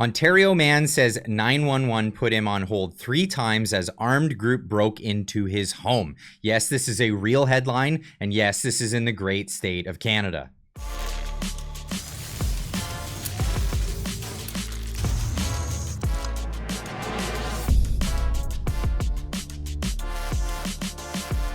Ontario man says 911 put him on hold 3 times as armed group broke into his home. Yes, this is a real headline, and yes, this is in the great state of Canada.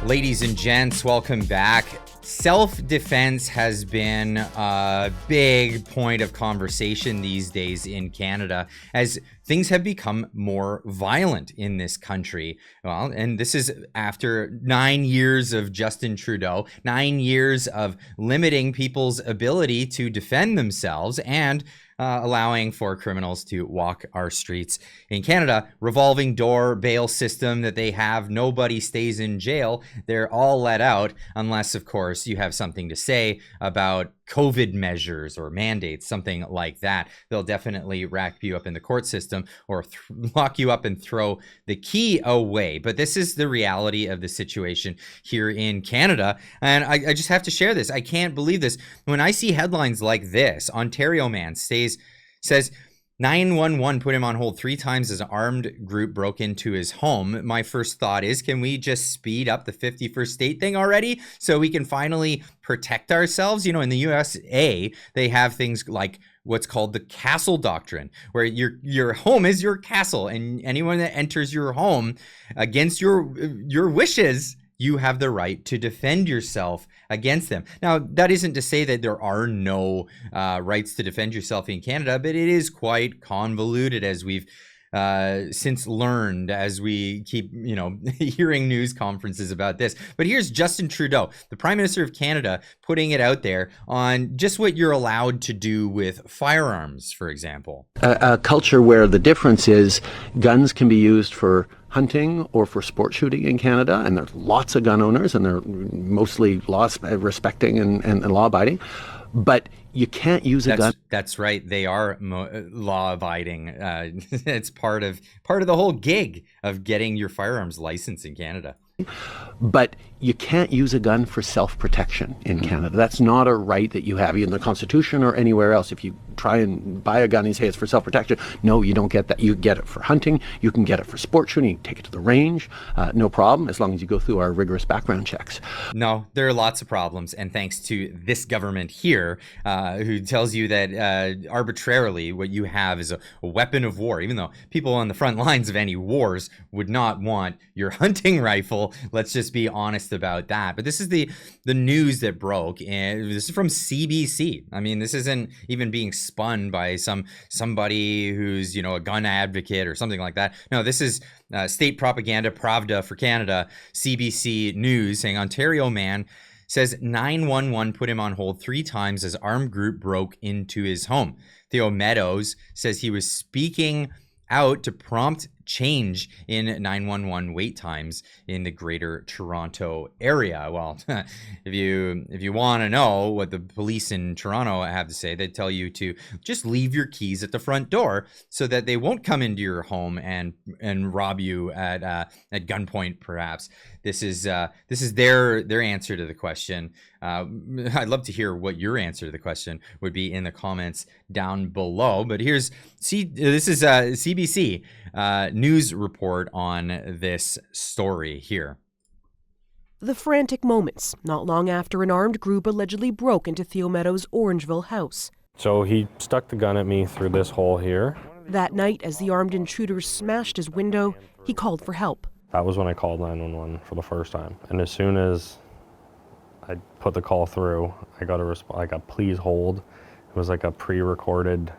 Ladies and gents, welcome back. Self-defense has been a big point of conversation these days in Canada as things have become more violent in this country. Well, and this is after 9 years of Justin Trudeau, 9 years of limiting people's ability to defend themselves and allowing for criminals to walk our streets. In Canada, revolving door bail system that they have, nobody stays in jail. They're all let out unless, of course, you have something to say about COVID measures or mandates, something like that. They'll definitely wrap you up in the court system or lock you up and throw the key away. But this is the reality of the situation here in Canada. And I just have to share this. I can't believe this. When I see headlines like this, Ontario man says 911 put him on hold 3 times as an armed group broke into his home. My first thought is, can we just speed up the 51st state thing already so we can finally protect ourselves? You know, in the USA, they have things like what's called the castle doctrine, where your home is your castle, and anyone that enters your home against your wishes, you have the right to defend yourself against them. Now, that isn't to say that there are no rights to defend yourself in Canada, but it is quite convoluted, as we've since learned as we keep, hearing news conferences about this. But here's Justin Trudeau, the Prime Minister of Canada, putting it out there on just what you're allowed to do with firearms, for example. A culture where the difference is guns can be used for hunting or for sport shooting in Canada, and there's lots of gun owners, and they're mostly law-respecting and law-abiding. But you can't use a gun. That's right. They are law-abiding. It's part of the whole gig of getting your firearms license in Canada. But you can't use a gun for self-protection in Canada. That's not a right that you have in the Constitution or anywhere else. If you try and buy a gun and say it's for self-protection, no, you don't get that. You get it for hunting. You can get it for sport shooting. You can take it to the range. No problem, as long as you go through our rigorous background checks. No, there are lots of problems. And thanks to this government here, who tells you that arbitrarily what you have is a weapon of war, even though people on the front lines of any wars would not want your hunting rifle. Let's just be honest about that. But this is the news that broke, and this is from CBC. I mean, this isn't even being spun by somebody who's a gun advocate or something like that. No, this is state propaganda, Pravda for Canada, CBC News, saying Ontario man says 911 put him on hold 3 times as armed group broke into his home. Theo Meadows says he was speaking out to prompt change in 911 wait times in the Greater Toronto area. Well, if you want to know what the police in Toronto have to say, they tell you to just leave your keys at the front door so that they won't come into your home and rob you at gunpoint. Perhaps this is their answer to the question. I'd love to hear what your answer to the question would be in the comments down below. But this is CBC news report on this story here. The frantic moments, not long after an armed group allegedly broke into Theo Meadows' Orangeville house. So he stuck the gun at me through this hole here. That night, as the armed intruders smashed his window, he called for help. That was when I called 911 for the first time. And as soon as I put the call through, I got a please hold. It was like a pre-recorded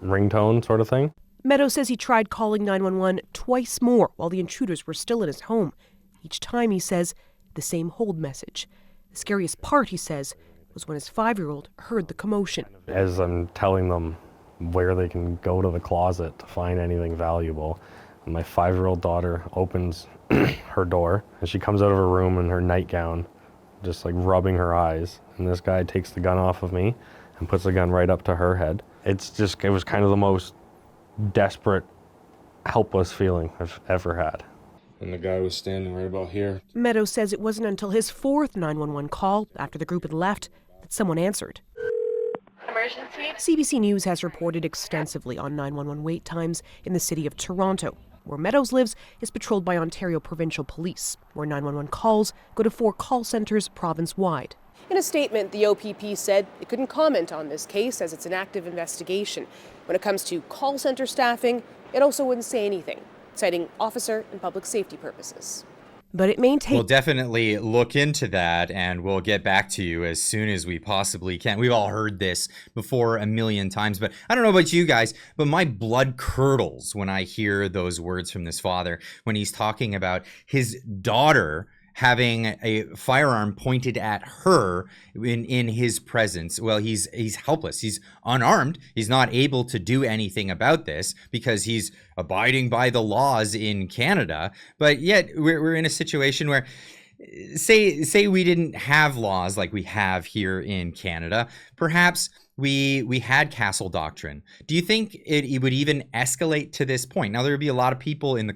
ringtone sort of thing. Meadows says he tried calling 911 twice more while the intruders were still in his home. Each time, he says, the same hold message. The scariest part, he says, was when his 5-year-old heard the commotion. As I'm telling them where they can go to the closet to find anything valuable, my 5-year-old daughter opens her door, and she comes out of her room in her nightgown, just rubbing her eyes. And this guy takes the gun off of me and puts the gun right up to her head. It was kind of the most desperate, helpless feeling I've ever had. And the guy was standing right about here. Meadows says it wasn't until his 4th 911 call, after the group had left, that someone answered. emergency? CBC News has reported extensively on 911 wait times in the city of Toronto. Where Meadows lives is patrolled by Ontario Provincial Police, where 911 calls go to 4 call centres province-wide. In a statement, the OPP said it couldn't comment on this case as it's an active investigation. When it comes to call centre staffing, it also wouldn't say anything, citing officer and public safety purposes. But it maintains... We'll definitely look into that, and we'll get back to you as soon as we possibly can. We've all heard this before a million times, but I don't know about you guys, but my blood curdles when I hear those words from this father when he's talking about his daughter having a firearm pointed at her in his presence. Well, he's helpless. He's unarmed. He's not able to do anything about this because he's abiding by the laws in Canada. But yet we're in a situation where say we didn't have laws like we have here in Canada. Perhaps we had castle doctrine. Do you think it would even escalate to this point? Now, there would be a lot of people in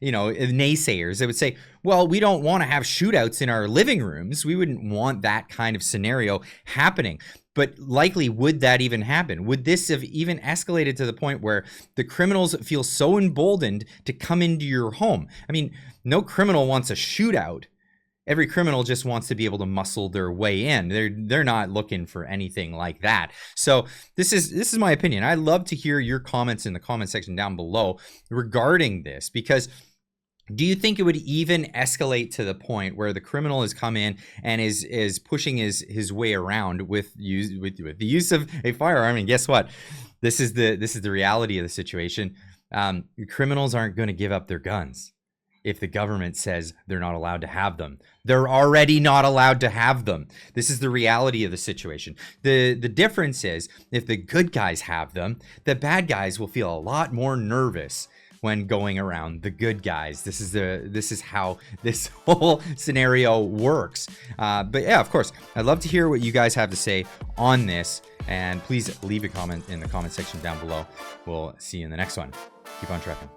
naysayers that would say, well, we don't want to have shootouts in our living rooms. We wouldn't want that kind of scenario happening. But likely, would that even happen? Would this have even escalated to the point where the criminals feel so emboldened to come into your home? I mean, no criminal wants a shootout. Every criminal just wants to be able to muscle their way in. They're not looking for anything like that. So this is my opinion. I'd love to hear your comments in the comment section down below regarding this, because do you think it would even escalate to the point where the criminal has come in and is pushing his way around with the use of a firearm? And guess what? This is the reality of the situation. Criminals aren't going to give up their guns if the government says they're not allowed to have them. They're already not allowed to have them. This is the reality of the situation. The difference is if the good guys have them, the bad guys will feel a lot more nervous when going around the good guys. This is how this whole scenario works. But yeah, of course, I'd love to hear what you guys have to say on this, and please leave a comment in the comment section down below. We'll see you in the next one. Keep on trucking.